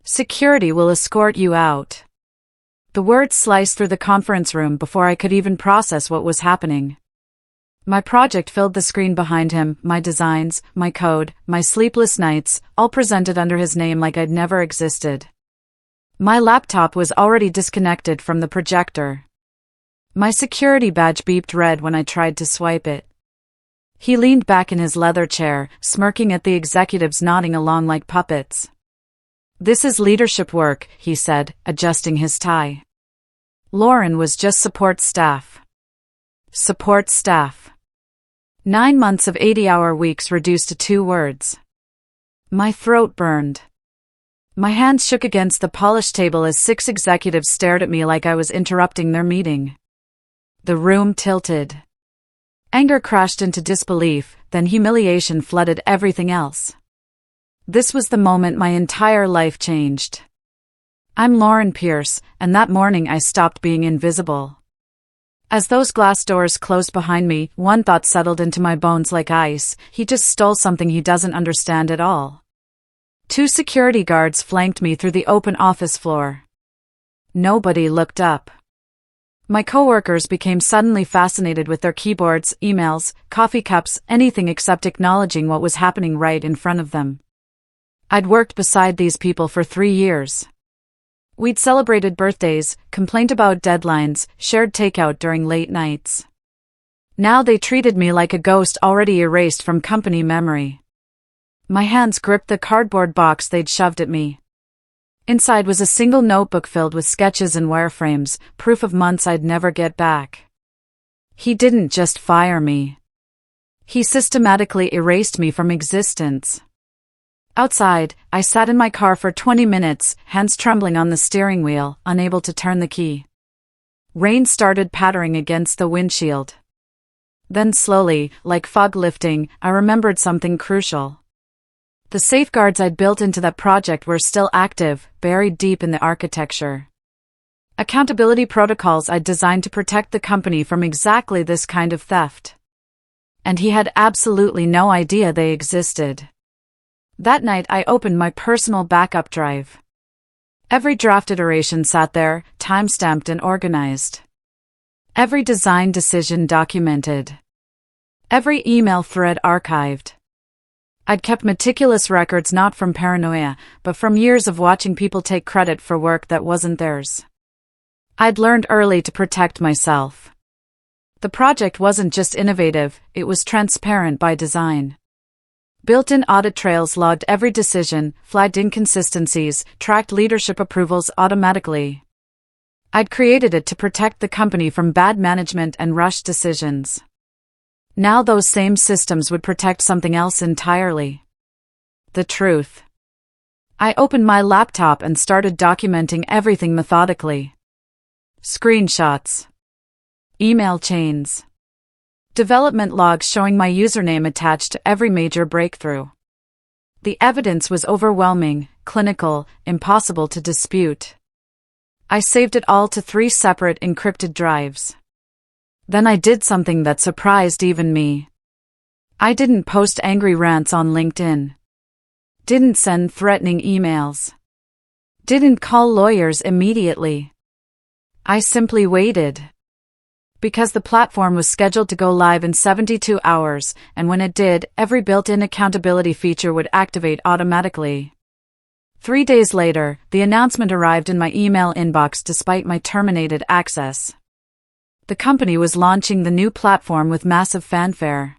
Security will escort you out. The words sliced through the conference room before I could even process what was happening. My project filled the screen behind him, my designs, my code, my sleepless nights, all presented under his name like I'd never existed. My laptop was already disconnected from the projector. My security badge beeped red when I tried to swipe it. He leaned back in his leather chair, smirking at the executives nodding along like puppets. "This is leadership work," he said, adjusting his tie. Lauren was just support staff. Support staff. 9 months of 80-hour weeks reduced to 2 words. My throat burned. My hands shook against the polished table as 6 executives stared at me like I was interrupting their meeting. The room tilted. Anger crashed into disbelief, then humiliation flooded everything else. This was the moment my entire life changed. I'm Lauren Pierce, and that morning I stopped being invisible. As those glass doors closed behind me, one thought settled into my bones like ice: he just stole something he doesn't understand at all. 2 security guards flanked me through the open office floor. Nobody looked up. My coworkers became suddenly fascinated with their keyboards, emails, coffee cups, anything except acknowledging what was happening right in front of them. I'd worked beside these people for 3 years. We'd celebrated birthdays, complained about deadlines, shared takeout during late nights. Now they treated me like a ghost already erased from company memory. My hands gripped the cardboard box they'd shoved at me. Inside was a single notebook filled with sketches and wireframes, proof of months I'd never get back. He didn't just fire me. He systematically erased me from existence. Outside, I sat in my car for 20 minutes, hands trembling on the steering wheel, unable to turn the key. Rain started pattering against the windshield. Then slowly, like fog lifting, I remembered something crucial. The safeguards I'd built into that project were still active, buried deep in the architecture. Accountability protocols I'd designed to protect the company from exactly this kind of theft. And he had absolutely no idea they existed. That night I opened my personal backup drive. Every draft iteration sat there, time-stamped and organized. Every design decision documented. Every email thread archived. I'd kept meticulous records not from paranoia, but from years of watching people take credit for work that wasn't theirs. I'd learned early to protect myself. The project wasn't just innovative, it was transparent by design. Built-in audit trails logged every decision, flagged inconsistencies, tracked leadership approvals automatically. I'd created it to protect the company from bad management and rushed decisions. Now those same systems would protect something else entirely. The truth. I opened my laptop and started documenting everything methodically. Screenshots. Email chains. Development logs showing my username attached to every major breakthrough. The evidence was overwhelming, clinical, impossible to dispute. I saved it all to 3 separate encrypted drives. Then I did something that surprised even me. I didn't post angry rants on LinkedIn. Didn't send threatening emails. Didn't call lawyers immediately. I simply waited. Because the platform was scheduled to go live in 72 hours, and when it did, every built-in accountability feature would activate automatically. 3 days later, the announcement arrived in my email inbox despite my terminated access. The company was launching the new platform with massive fanfare.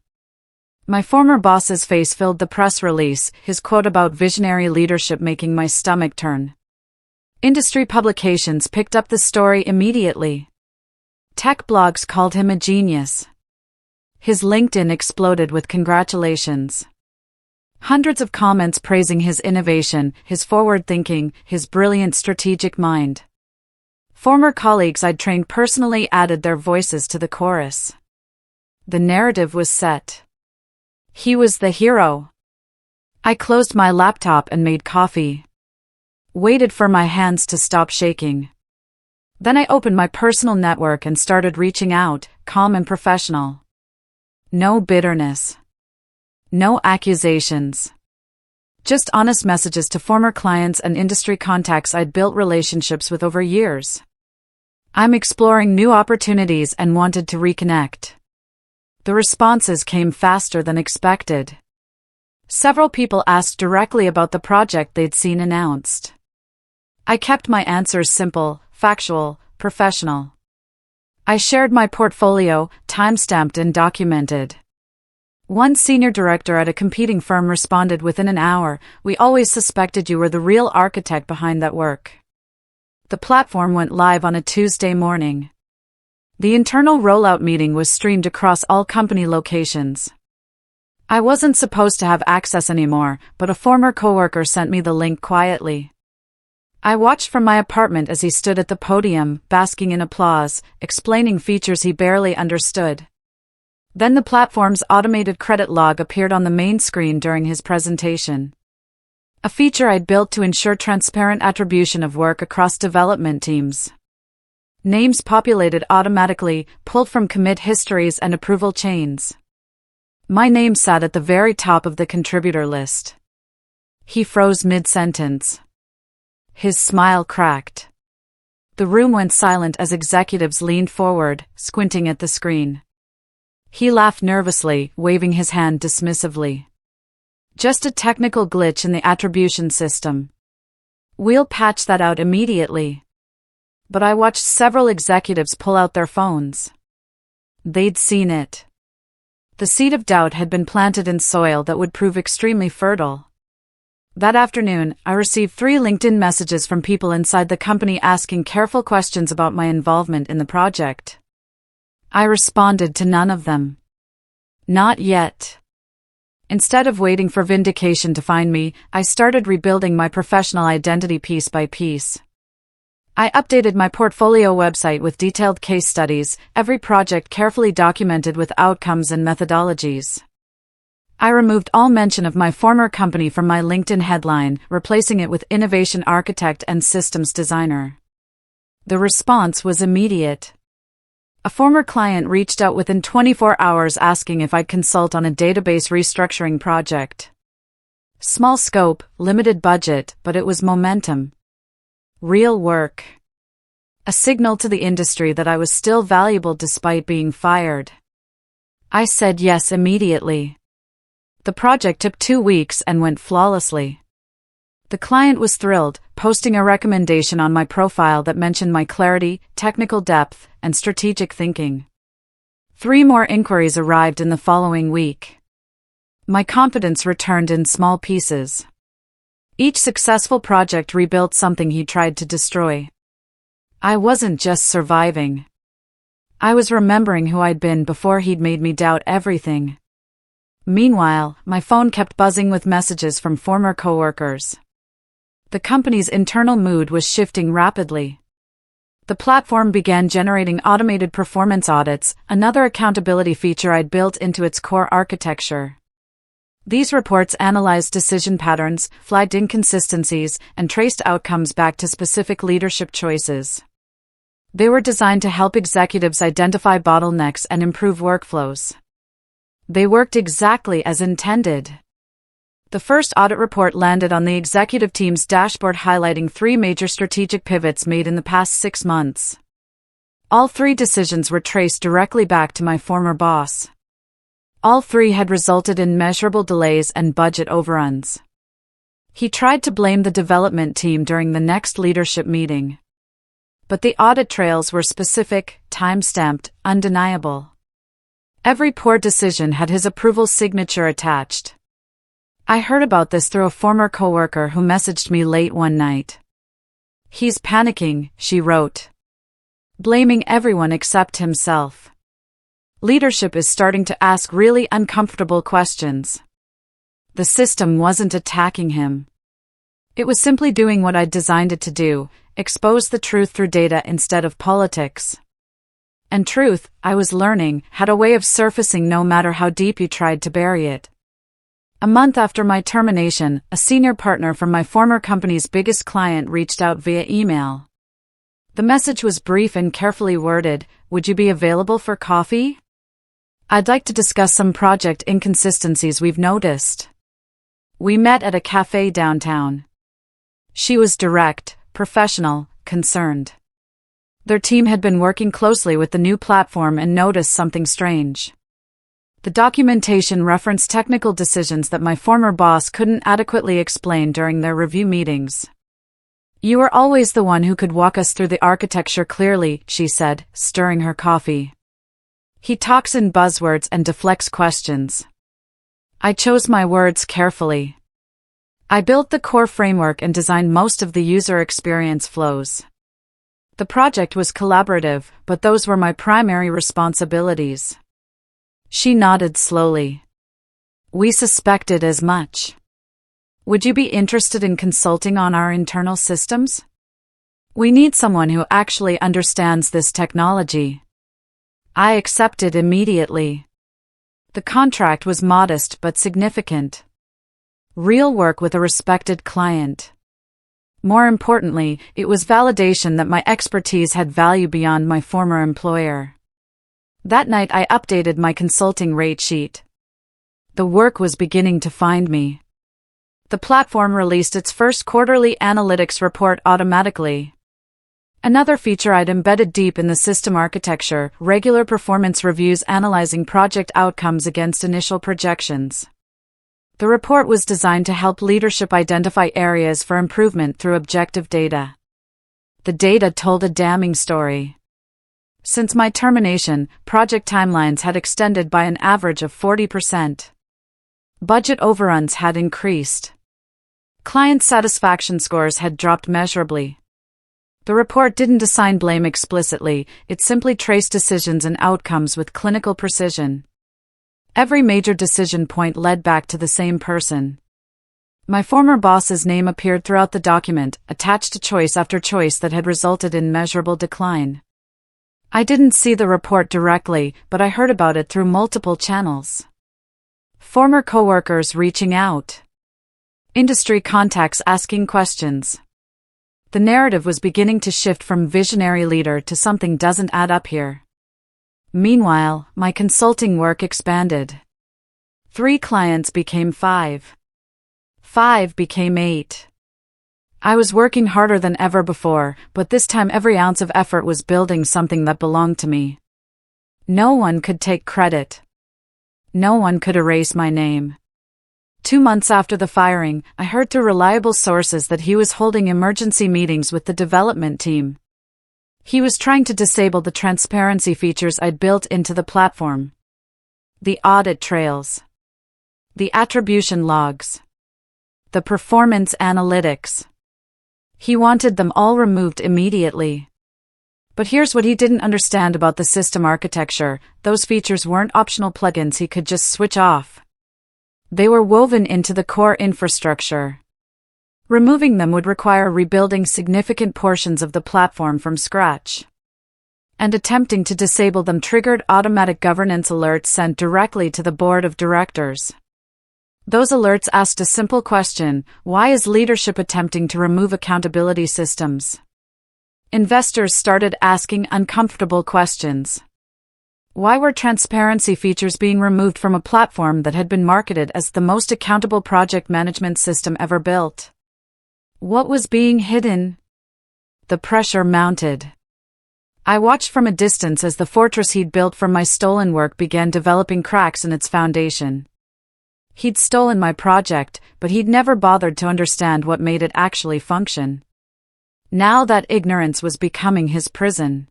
My former boss's face filled the press release, his quote about visionary leadership making my stomach turn. Industry publications picked up the story immediately. Tech blogs called him a genius. His LinkedIn exploded with congratulations. Hundreds of comments praising his innovation, his forward thinking, his brilliant strategic mind. Former colleagues I'd trained personally added their voices to the chorus. The narrative was set. He was the hero. I closed my laptop and made coffee. Waited for my hands to stop shaking. Then I opened my personal network and started reaching out, calm and professional. No bitterness. No accusations. Just honest messages to former clients and industry contacts I'd built relationships with over years. I'm exploring new opportunities and wanted to reconnect. The responses came faster than expected. Several people asked directly about the project they'd seen announced. I kept my answers simple, factual, professional. I shared my portfolio, time-stamped and documented. One senior director at a competing firm responded within an hour, "We always suspected you were the real architect behind that work." The platform went live on a Tuesday morning. The internal rollout meeting was streamed across all company locations. I wasn't supposed to have access anymore, but a former coworker sent me the link quietly. I watched from my apartment as he stood at the podium, basking in applause, explaining features he barely understood. Then the platform's automated credit log appeared on the main screen during his presentation. A feature I'd built to ensure transparent attribution of work across development teams. Names populated automatically, pulled from commit histories and approval chains. My name sat at the very top of the contributor list. He froze mid-sentence. His smile cracked. The room went silent as executives leaned forward, squinting at the screen. He laughed nervously, waving his hand dismissively. "Just a technical glitch in the attribution system. We'll patch that out immediately." But I watched several executives pull out their phones. They'd seen it. The seed of doubt had been planted in soil that would prove extremely fertile. That afternoon, I received 3 LinkedIn messages from people inside the company asking careful questions about my involvement in the project. I responded to none of them. Not yet. Instead of waiting for vindication to find me, I started rebuilding my professional identity piece by piece. I updated my portfolio website with detailed case studies, every project carefully documented with outcomes and methodologies. I removed all mention of my former company from my LinkedIn headline, replacing it with Innovation Architect and Systems Designer. The response was immediate. A former client reached out within 24 hours asking if I'd consult on a database restructuring project. Small scope, limited budget, but it was momentum. Real work. A signal to the industry that I was still valuable despite being fired. I said yes immediately. The project took 2 weeks and went flawlessly. The client was thrilled, posting a recommendation on my profile that mentioned my clarity, technical depth, and strategic thinking. 3 more inquiries arrived in the following week. My confidence returned in small pieces. Each successful project rebuilt something he tried to destroy. I wasn't just surviving. I was remembering who I'd been before he'd made me doubt everything. Meanwhile, my phone kept buzzing with messages from former coworkers. The company's internal mood was shifting rapidly. The platform began generating automated performance audits, another accountability feature I'd built into its core architecture. These reports analyzed decision patterns, flagged inconsistencies, and traced outcomes back to specific leadership choices. They were designed to help executives identify bottlenecks and improve workflows. They worked exactly as intended. The first audit report landed on the executive team's dashboard highlighting 3 major strategic pivots made in the past 6 months. All 3 decisions were traced directly back to my former boss. All 3 had resulted in measurable delays and budget overruns. He tried to blame the development team during the next leadership meeting. But the audit trails were specific, time-stamped, undeniable. Every poor decision had his approval signature attached. I heard about this through a former coworker who messaged me late one night. "He's panicking," she wrote. "Blaming everyone except himself. Leadership is starting to ask really uncomfortable questions." The system wasn't attacking him. It was simply doing what I'd designed it to do, expose the truth through data instead of politics. And truth, I was learning, had a way of surfacing no matter how deep you tried to bury it. A month after my termination, a senior partner from my former company's biggest client reached out via email. The message was brief and carefully worded. "Would you be available for coffee? I'd like to discuss some project inconsistencies we've noticed." We met at a cafe downtown. She was direct, professional, concerned. Their team had been working closely with the new platform and noticed something strange. The documentation referenced technical decisions that my former boss couldn't adequately explain during their review meetings. "You are always the one who could walk us through the architecture clearly," she said, stirring her coffee. "He talks in buzzwords and deflects questions." I chose my words carefully. I built the core framework and designed most of the user experience flows. The project was collaborative, but those were my primary responsibilities. She nodded slowly. "We suspected as much. Would you be interested in consulting on our internal systems? We need someone who actually understands this technology." I accepted immediately. The contract was modest but significant. Real work with a respected client. More importantly, it was validation that my expertise had value beyond my former employer. That night I updated my consulting rate sheet. The work was beginning to find me. The platform released its first quarterly analytics report automatically. Another feature I'd embedded deep in the system architecture: regular performance reviews analyzing project outcomes against initial projections. The report was designed to help leadership identify areas for improvement through objective data. The data told a damning story. Since my termination, project timelines had extended by an average of 40%. Budget overruns had increased. Client satisfaction scores had dropped measurably. The report didn't assign blame explicitly, it simply traced decisions and outcomes with clinical precision. Every major decision point led back to the same person. My former boss's name appeared throughout the document, attached to choice after choice that had resulted in measurable decline. I didn't see the report directly, but I heard about it through multiple channels. Former coworkers reaching out. Industry contacts asking questions. The narrative was beginning to shift from visionary leader to something doesn't add up here. Meanwhile, my consulting work expanded. 3 clients became 5. 5 became 8. I was working harder than ever before, but this time every ounce of effort was building something that belonged to me. No one could take credit. No one could erase my name. 2 months after the firing, I heard through reliable sources that he was holding emergency meetings with the development team. He was trying to disable the transparency features I'd built into the platform. The audit trails. The attribution logs. The performance analytics. He wanted them all removed immediately. But here's what he didn't understand about the system architecture: those features weren't optional plugins he could just switch off. They were woven into the core infrastructure. Removing them would require rebuilding significant portions of the platform from scratch. And attempting to disable them triggered automatic governance alerts sent directly to the board of directors. Those alerts asked a simple question: why is leadership attempting to remove accountability systems? Investors started asking uncomfortable questions. Why were transparency features being removed from a platform that had been marketed as the most accountable project management system ever built? What was being hidden? The pressure mounted. I watched from a distance as the fortress he'd built from my stolen work began developing cracks in its foundation. He'd stolen my project, but he'd never bothered to understand what made it actually function. Now that ignorance was becoming his prison.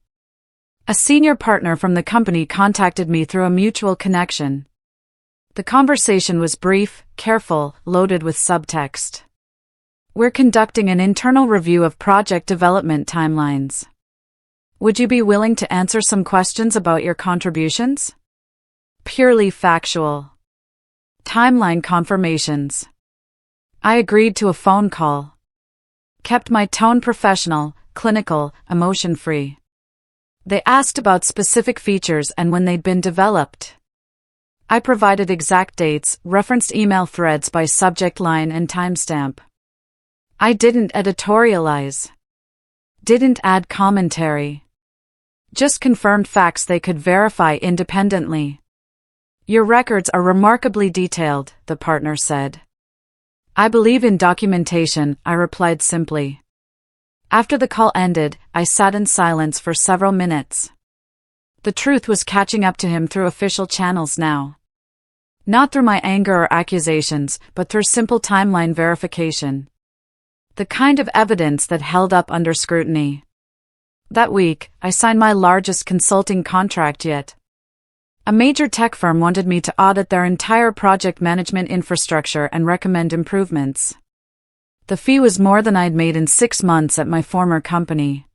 A senior partner from the company contacted me through a mutual connection. The conversation was brief, careful, loaded with subtext. "We're conducting an internal review of project development timelines. Would you be willing to answer some questions about your contributions?" Purely factual. Timeline confirmations. I agreed to a phone call. Kept my tone professional, clinical, emotion-free. They asked about specific features and when they'd been developed. I provided exact dates, referenced email threads by subject line and timestamp. I didn't editorialize. Didn't add commentary. Just confirmed facts they could verify independently. "Your records are remarkably detailed," the partner said. I believe in documentation, I replied simply. After the call ended, I sat in silence for several minutes. The truth was catching up to him through official channels now. Not through my anger or accusations, but through simple timeline verification. The kind of evidence that held up under scrutiny. That week, I signed my largest consulting contract yet. A major tech firm wanted me to audit their entire project management infrastructure and recommend improvements. The fee was more than I'd made in 6 months at my former company.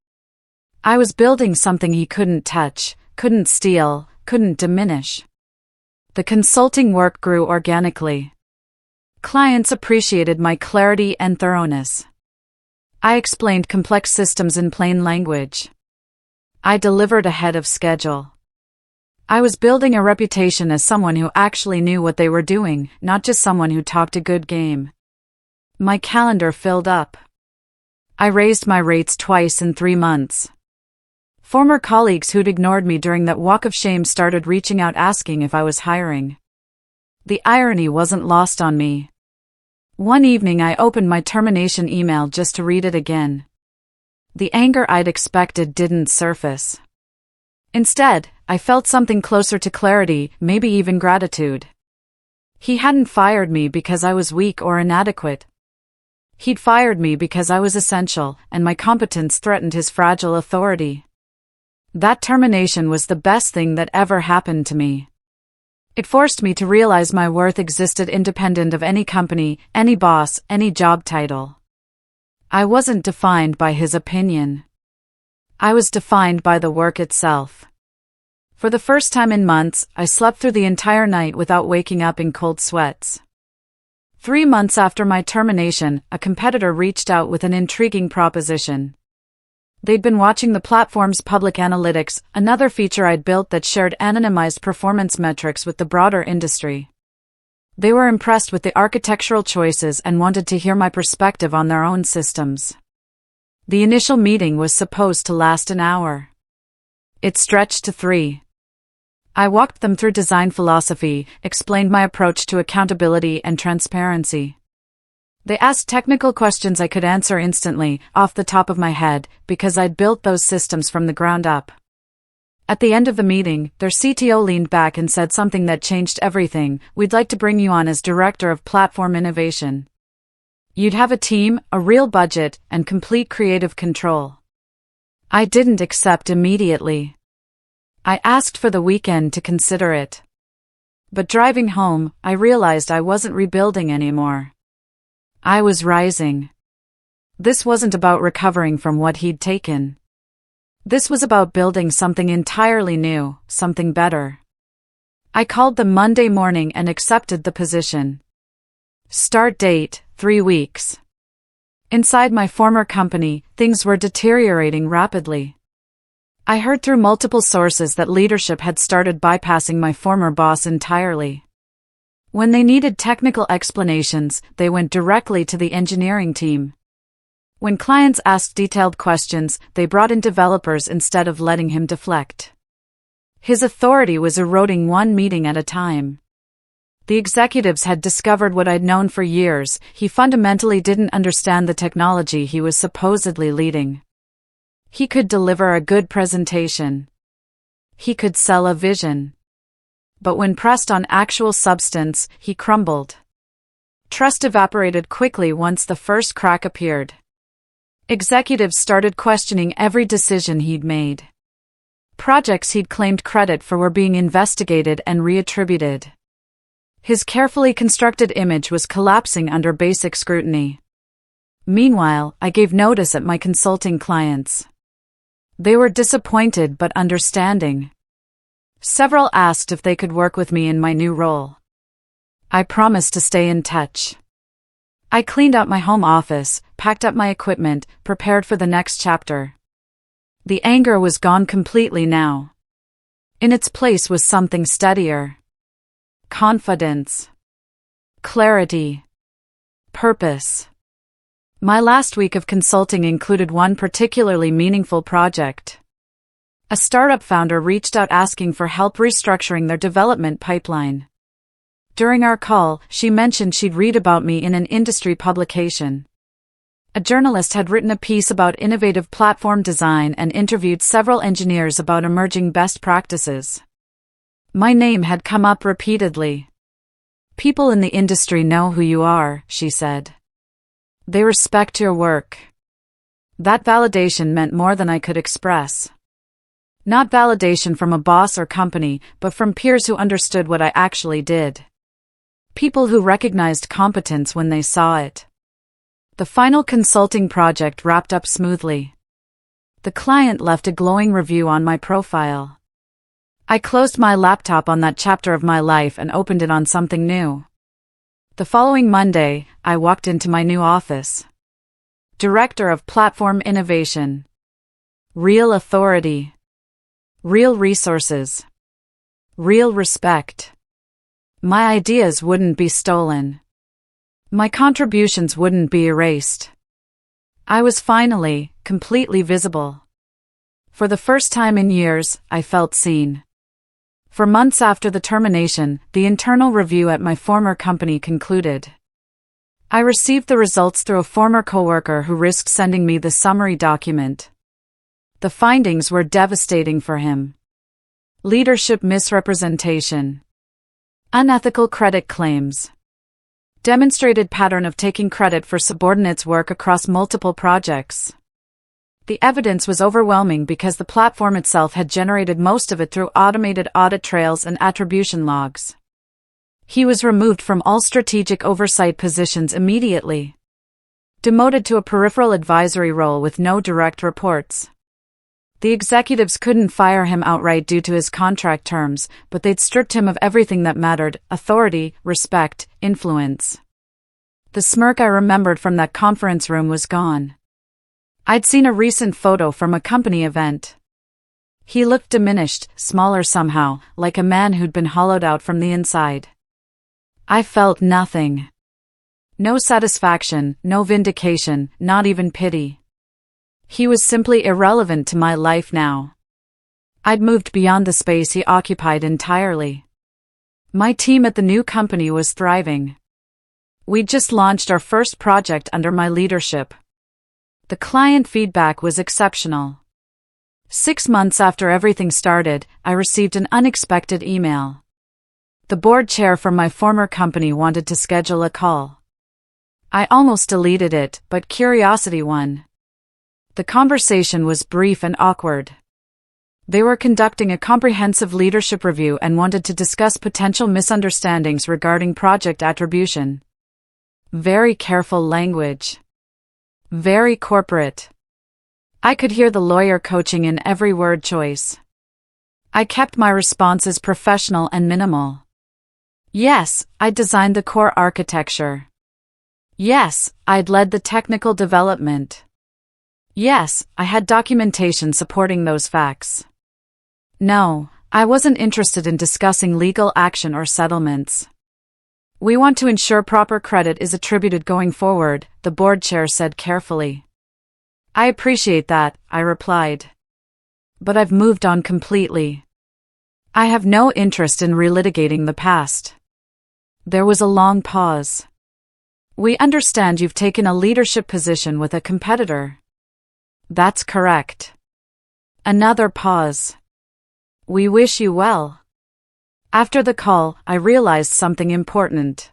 I was building something he couldn't touch, couldn't steal, couldn't diminish. The consulting work grew organically. Clients appreciated my clarity and thoroughness. I explained complex systems in plain language. I delivered ahead of schedule. I was building a reputation as someone who actually knew what they were doing, not just someone who talked a good game. My calendar filled up. I raised my rates twice in 3 months. Former colleagues who'd ignored me during that walk of shame started reaching out asking if I was hiring. The irony wasn't lost on me. One evening I opened my termination email just to read it again. The anger I'd expected didn't surface. Instead, I felt something closer to clarity, maybe even gratitude. He hadn't fired me because I was weak or inadequate. He'd fired me because I was essential, and my competence threatened his fragile authority. That termination was the best thing that ever happened to me. It forced me to realize my worth existed independent of any company, any boss, any job title. I wasn't defined by his opinion. I was defined by the work itself. For the first time in months, I slept through the entire night without waking up in cold sweats. 3 months after my termination, a competitor reached out with an intriguing proposition. They'd been watching the platform's public analytics, another feature I'd built that shared anonymized performance metrics with the broader industry. They were impressed with the architectural choices and wanted to hear my perspective on their own systems. The initial meeting was supposed to last an hour. It stretched to 3. I walked them through design philosophy, explained my approach to accountability and transparency. They asked technical questions I could answer instantly, off the top of my head, because I'd built those systems from the ground up. At the end of the meeting, their CTO leaned back and said something that changed everything: "We'd like to bring you on as Director of Platform Innovation. You'd have a team, a real budget, and complete creative control." I didn't accept immediately. I asked for the weekend to consider it. But driving home, I realized I wasn't rebuilding anymore. I was rising. This wasn't about recovering from what he'd taken. This was about building something entirely new, something better. I called them Monday morning and accepted the position. Start date, 3 weeks. Inside my former company, things were deteriorating rapidly. I heard through multiple sources that leadership had started bypassing my former boss entirely. When they needed technical explanations, they went directly to the engineering team. When clients asked detailed questions, they brought in developers instead of letting him deflect. His authority was eroding one meeting at a time. The executives had discovered what I'd known for years: he fundamentally didn't understand the technology he was supposedly leading. He could deliver a good presentation. He could sell a vision. But when pressed on actual substance, he crumbled. Trust evaporated quickly once the first crack appeared. Executives started questioning every decision he'd made. Projects he'd claimed credit for were being investigated and reattributed. His carefully constructed image was collapsing under basic scrutiny. Meanwhile, I gave notice at my consulting clients. They were disappointed but understanding. Several asked if they could work with me in my new role. I promised to stay in touch. I cleaned out my home office, packed up my equipment, prepared for the next chapter. The anger was gone completely now. In its place was something steadier. Confidence. Clarity. Purpose. My last week of consulting included one particularly meaningful project. A startup founder reached out asking for help restructuring their development pipeline. During our call, she mentioned she'd read about me in an industry publication. A journalist had written a piece about innovative platform design and interviewed several engineers about emerging best practices. My name had come up repeatedly. People in the industry know who you are, she said. They respect your work. That validation meant more than I could express. Not validation from a boss or company, but from peers who understood what I actually did. People who recognized competence when they saw it. The final consulting project wrapped up smoothly. The client left a glowing review on my profile. I closed my laptop on that chapter of my life and opened it on something new. The following Monday, I walked into my new office. Director of Platform Innovation. Real authority. Real resources. Real respect. My ideas wouldn't be stolen. My contributions wouldn't be erased. I was finally, completely visible. For the first time in years, I felt seen. For months after the termination, the internal review at my former company concluded. I received the results through a former coworker who risked sending me the summary document. The findings were devastating for him. Leadership misrepresentation. Unethical credit claims. Demonstrated pattern of taking credit for subordinates' work across multiple projects. The evidence was overwhelming because the platform itself had generated most of it through automated audit trails and attribution logs. He was removed from all strategic oversight positions immediately. Demoted to a peripheral advisory role with no direct reports. The executives couldn't fire him outright due to his contract terms, but they'd stripped him of everything that mattered: authority, respect, influence. The smirk I remembered from that conference room was gone. I'd seen a recent photo from a company event. He looked diminished, smaller somehow, like a man who'd been hollowed out from the inside. I felt nothing. No satisfaction, no vindication, not even pity. He was simply irrelevant to my life now. I'd moved beyond the space he occupied entirely. My team at the new company was thriving. We'd just launched our first project under my leadership. The client feedback was exceptional. 6 months after everything started, I received an unexpected email. The board chair from my former company wanted to schedule a call. I almost deleted it, but curiosity won. The conversation was brief and awkward. They were conducting a comprehensive leadership review and wanted to discuss potential misunderstandings regarding project attribution. Very careful language. Very corporate. I could hear the lawyer coaching in every word choice. I kept my responses professional and minimal. Yes, I'd designed the core architecture. Yes, I'd led the technical development. Yes, I had documentation supporting those facts. No, I wasn't interested in discussing legal action or settlements. We want to ensure proper credit is attributed going forward, the board chair said carefully. I appreciate that, I replied. But I've moved on completely. I have no interest in relitigating the past. There was a long pause. We understand you've taken a leadership position with a competitor. That's correct. Another pause. We wish you well. After the call, I realized something important.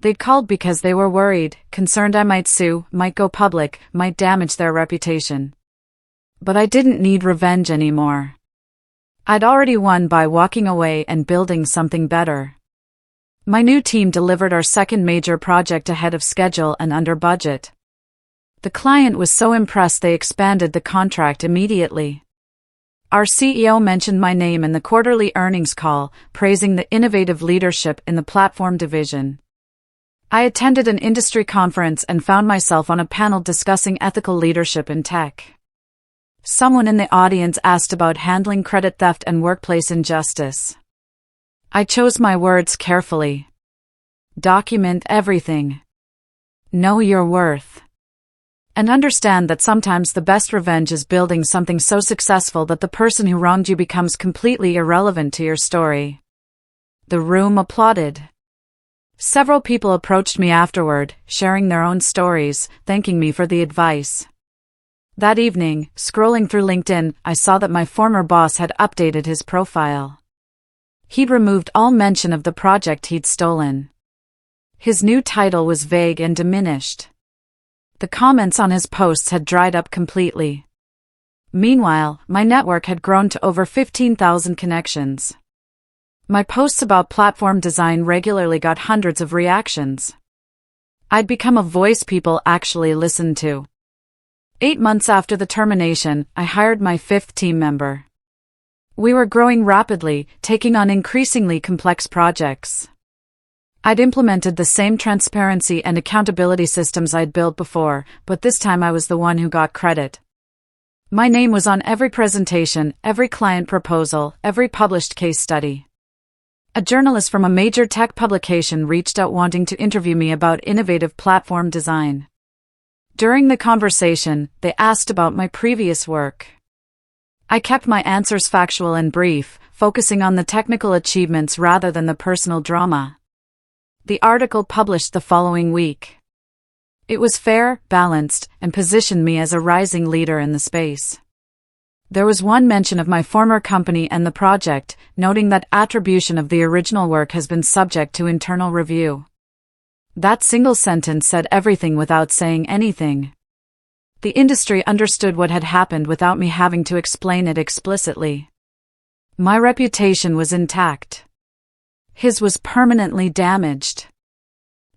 They'd called because they were worried, concerned I might sue, might go public, might damage their reputation. But I didn't need revenge anymore. I'd already won by walking away and building something better. My new team delivered our second major project ahead of schedule and under budget. The client was so impressed they expanded the contract immediately. Our CEO mentioned my name in the quarterly earnings call, praising the innovative leadership in the platform division. I attended an industry conference and found myself on a panel discussing ethical leadership in tech. Someone in the audience asked about handling credit theft and workplace injustice. I chose my words carefully. Document everything. Know your worth. And understand that sometimes the best revenge is building something so successful that the person who wronged you becomes completely irrelevant to your story. The room applauded. Several people approached me afterward, sharing their own stories, thanking me for the advice. That evening, scrolling through LinkedIn, I saw that my former boss had updated his profile. He'd removed all mention of the project he'd stolen. His new title was vague and diminished. The comments on his posts had dried up completely. Meanwhile, my network had grown to over 15,000 connections. My posts about platform design regularly got hundreds of reactions. I'd become a voice people actually listened to. 8 months after the termination, I hired my 5th team member. We were growing rapidly, taking on increasingly complex projects. I'd implemented the same transparency and accountability systems I'd built before, but this time I was the one who got credit. My name was on every presentation, every client proposal, every published case study. A journalist from a major tech publication reached out wanting to interview me about innovative platform design. During the conversation, they asked about my previous work. I kept my answers factual and brief, focusing on the technical achievements rather than the personal drama. The article published the following week. It was fair, balanced, and positioned me as a rising leader in the space. There was one mention of my former company and the project, noting that attribution of the original work has been subject to internal review. That single sentence said everything without saying anything. The industry understood what had happened without me having to explain it explicitly. My reputation was intact. His was permanently damaged.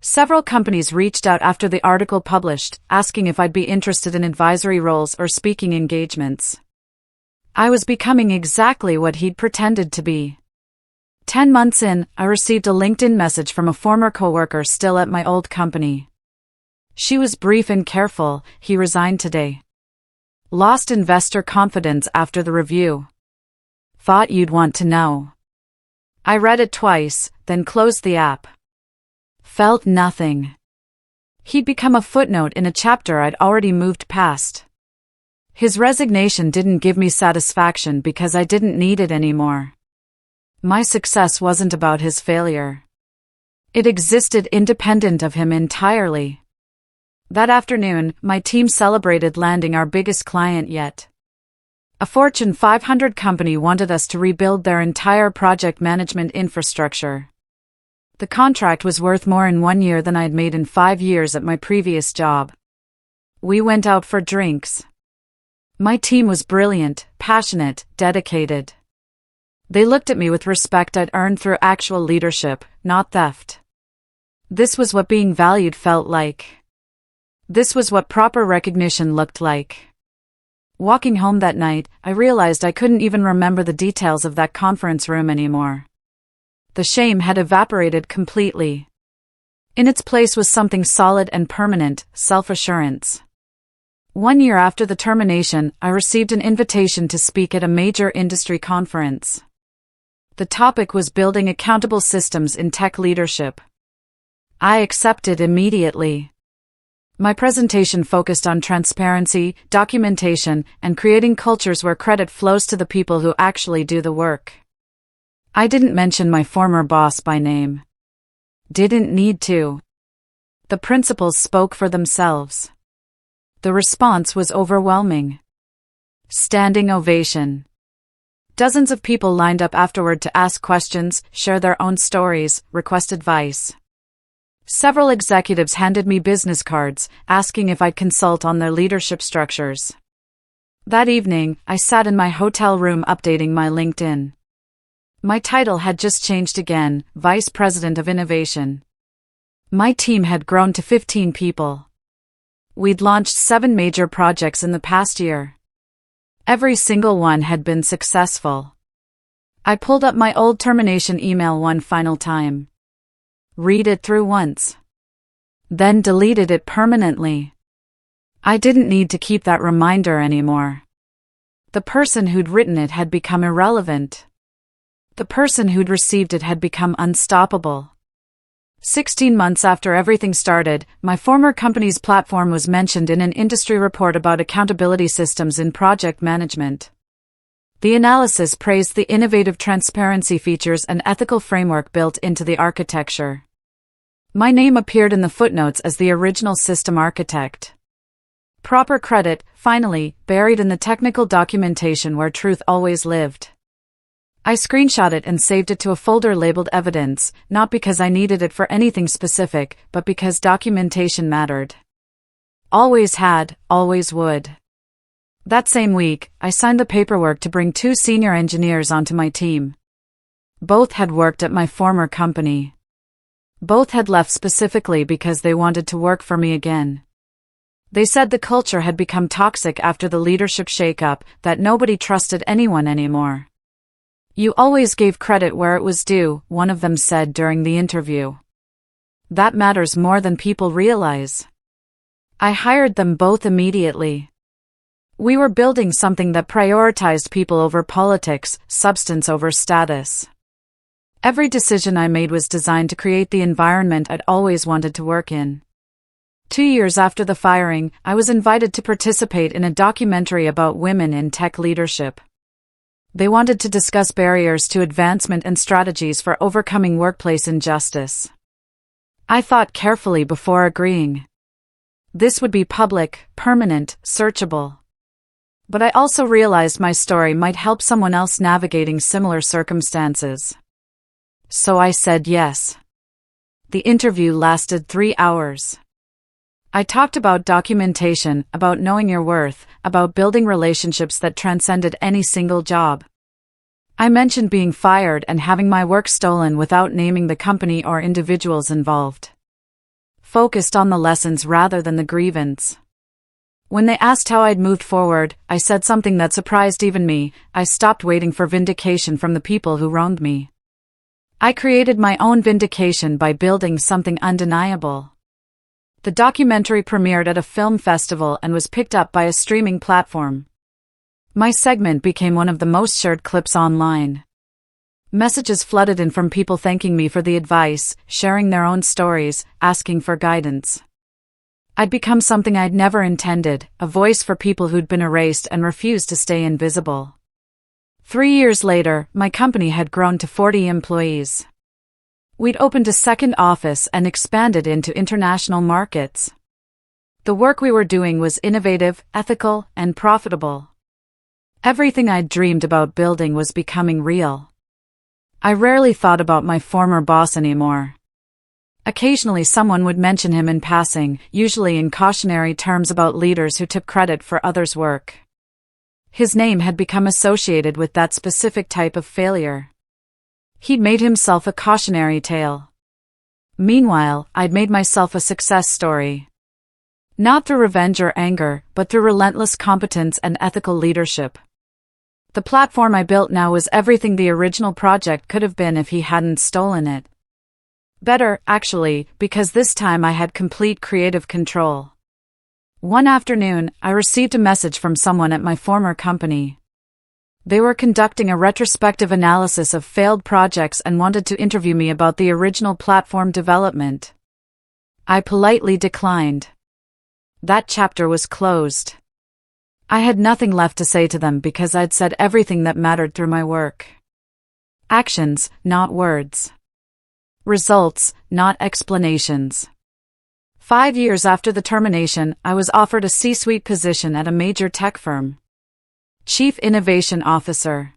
Several companies reached out after the article published, asking if I'd be interested in advisory roles or speaking engagements. I was becoming exactly what he'd pretended to be. 10 months in, I received a LinkedIn message from a former coworker still at my old company. She was brief and careful: "He resigned today. Lost investor confidence after the review. Thought you'd want to know." I read it twice, then closed the app. Felt nothing. He'd become a footnote in a chapter I'd already moved past. His resignation didn't give me satisfaction because I didn't need it anymore. My success wasn't about his failure. It existed independent of him entirely. That afternoon, my team celebrated landing our biggest client yet. A Fortune 500 company wanted us to rebuild their entire project management infrastructure. The contract was worth more in 1 year than I'd made in 5 years at my previous job. We went out for drinks. My team was brilliant, passionate, dedicated. They looked at me with respect I'd earned through actual leadership, not theft. This was what being valued felt like. This was what proper recognition looked like. Walking home that night, I realized I couldn't even remember the details of that conference room anymore. The shame had evaporated completely. In its place was something solid and permanent: self-assurance. 1 year after the termination, I received an invitation to speak at a major industry conference. The topic was building accountable systems in tech leadership. I accepted immediately. My presentation focused on transparency, documentation, and creating cultures where credit flows to the people who actually do the work. I didn't mention my former boss by name. Didn't need to. The principles spoke for themselves. The response was overwhelming. Standing ovation. Dozens of people lined up afterward to ask questions, share their own stories, request advice. Several executives handed me business cards, asking if I'd consult on their leadership structures. That evening, I sat in my hotel room updating my LinkedIn. My title had just changed again: Vice President of Innovation. My team had grown to 15 people. We'd launched 7 major projects in the past year. Every single one had been successful. I pulled up my old termination email one final time. Read it through once. Then deleted it permanently. I didn't need to keep that reminder anymore. The person who'd written it had become irrelevant. The person who'd received it had become unstoppable. 16 months after everything started, my former company's platform was mentioned in an industry report about accountability systems in project management. The analysis praised the innovative transparency features and ethical framework built into the architecture. My name appeared in the footnotes as the original system architect. Proper credit, finally, buried in the technical documentation where truth always lived. I screenshot it and saved it to a folder labeled evidence, not because I needed it for anything specific, but because documentation mattered. Always had, always would. That same week, I signed the paperwork to bring 2 senior engineers onto my team. Both had worked at my former company. Both had left specifically because they wanted to work for me again. They said the culture had become toxic after the leadership shakeup, that nobody trusted anyone anymore. You always gave credit where it was due, one of them said during the interview. That matters more than people realize. I hired them both immediately. We were building something that prioritized people over politics, substance over status. Every decision I made was designed to create the environment I'd always wanted to work in. 2 years after the firing, I was invited to participate in a documentary about women in tech leadership. They wanted to discuss barriers to advancement and strategies for overcoming workplace injustice. I thought carefully before agreeing. This would be public, permanent, searchable. But I also realized my story might help someone else navigating similar circumstances. So I said yes. The interview lasted 3 hours. I talked about documentation, about knowing your worth, about building relationships that transcended any single job. I mentioned being fired and having my work stolen without naming the company or individuals involved. Focused on the lessons rather than the grievance. When they asked how I'd moved forward, I said something that surprised even me. I stopped waiting for vindication from the people who wronged me. I created my own vindication by building something undeniable. The documentary premiered at a film festival and was picked up by a streaming platform. My segment became one of the most shared clips online. Messages flooded in from people thanking me for the advice, sharing their own stories, asking for guidance. I'd become something I'd never intended, a voice for people who'd been erased and refused to stay invisible. 3 years later, my company had grown to 40 employees. We'd opened a second office and expanded into international markets. The work we were doing was innovative, ethical, and profitable. Everything I'd dreamed about building was becoming real. I rarely thought about my former boss anymore. Occasionally someone would mention him in passing, usually in cautionary terms about leaders who took credit for others' work. His name had become associated with that specific type of failure. He'd made himself a cautionary tale. Meanwhile, I'd made myself a success story. Not through revenge or anger, but through relentless competence and ethical leadership. The platform I built now was everything the original project could have been if he hadn't stolen it. Better, actually, because this time I had complete creative control. One afternoon, I received a message from someone at my former company. They were conducting a retrospective analysis of failed projects and wanted to interview me about the original platform development. I politely declined. That chapter was closed. I had nothing left to say to them because I'd said everything that mattered through my work. Actions, not words. Results, not explanations. 5 years after the termination, I was offered a C-suite position at a major tech firm. Chief Innovation Officer.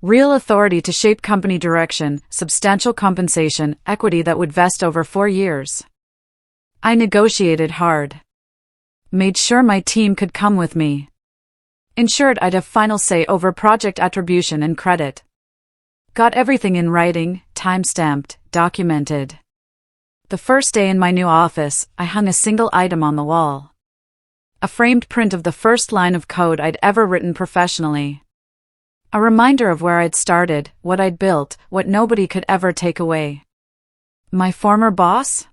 Real authority to shape company direction, substantial compensation, equity that would vest over 4 years. I negotiated hard. Made sure my team could come with me. Ensured I'd have final say over project attribution and credit. Got everything in writing, time-stamped, documented. The first day in my new office, I hung a single item on the wall. A framed print of the first line of code I'd ever written professionally. A reminder of where I'd started, what I'd built, what nobody could ever take away. My former boss?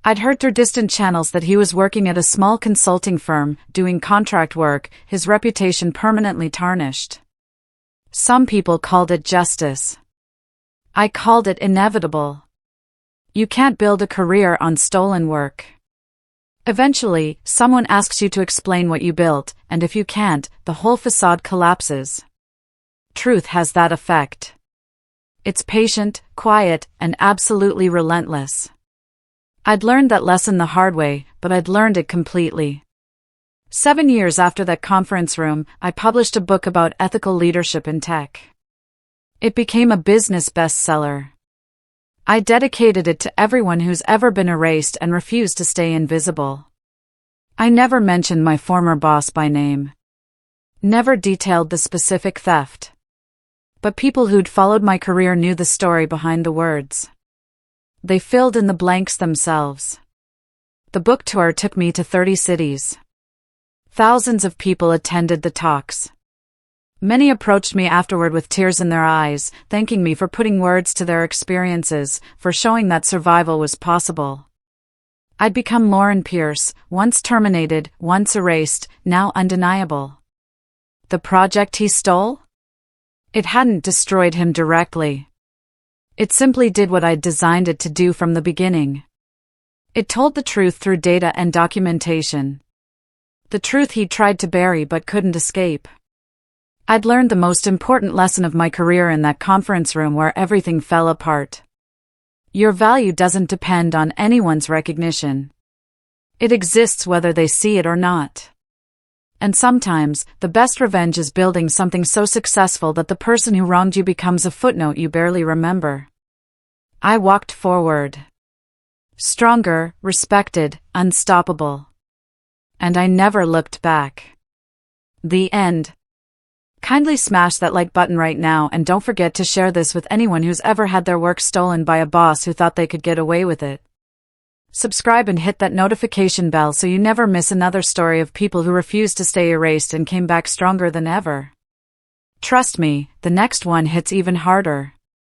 I'd heard through distant channels that he was working at a small consulting firm, doing contract work, his reputation permanently tarnished. Some people called it justice. I called it inevitable. You can't build a career on stolen work. Eventually, someone asks you to explain what you built, and if you can't, the whole facade collapses. Truth has that effect. It's patient, quiet, and absolutely relentless. I'd learned that lesson the hard way, but I'd learned it completely. 7 years after that conference room, I published a book about ethical leadership in tech. It became a business bestseller. I dedicated it to everyone who's ever been erased and refused to stay invisible. I never mentioned my former boss by name. Never detailed the specific theft. But people who'd followed my career knew the story behind the words. They filled in the blanks themselves. The book tour took me to 30 cities. Thousands of people attended the talks. Many approached me afterward with tears in their eyes, thanking me for putting words to their experiences, for showing that survival was possible. I'd become Lauren Pierce, once terminated, once erased, now undeniable. The project he stole? It hadn't destroyed him directly. It simply did what I'd designed it to do from the beginning. It told the truth through data and documentation. The truth he'd tried to bury but couldn't escape. I'd learned the most important lesson of my career in that conference room where everything fell apart. Your value doesn't depend on anyone's recognition. It exists whether they see it or not. And sometimes, the best revenge is building something so successful that the person who wronged you becomes a footnote you barely remember. I walked forward. Stronger, respected, unstoppable. And I never looked back. The end. Kindly smash that like button right now and don't forget to share this with anyone who's ever had their work stolen by a boss who thought they could get away with it. Subscribe and hit that notification bell so you never miss another story of people who refused to stay erased and came back stronger than ever. Trust me, the next one hits even harder.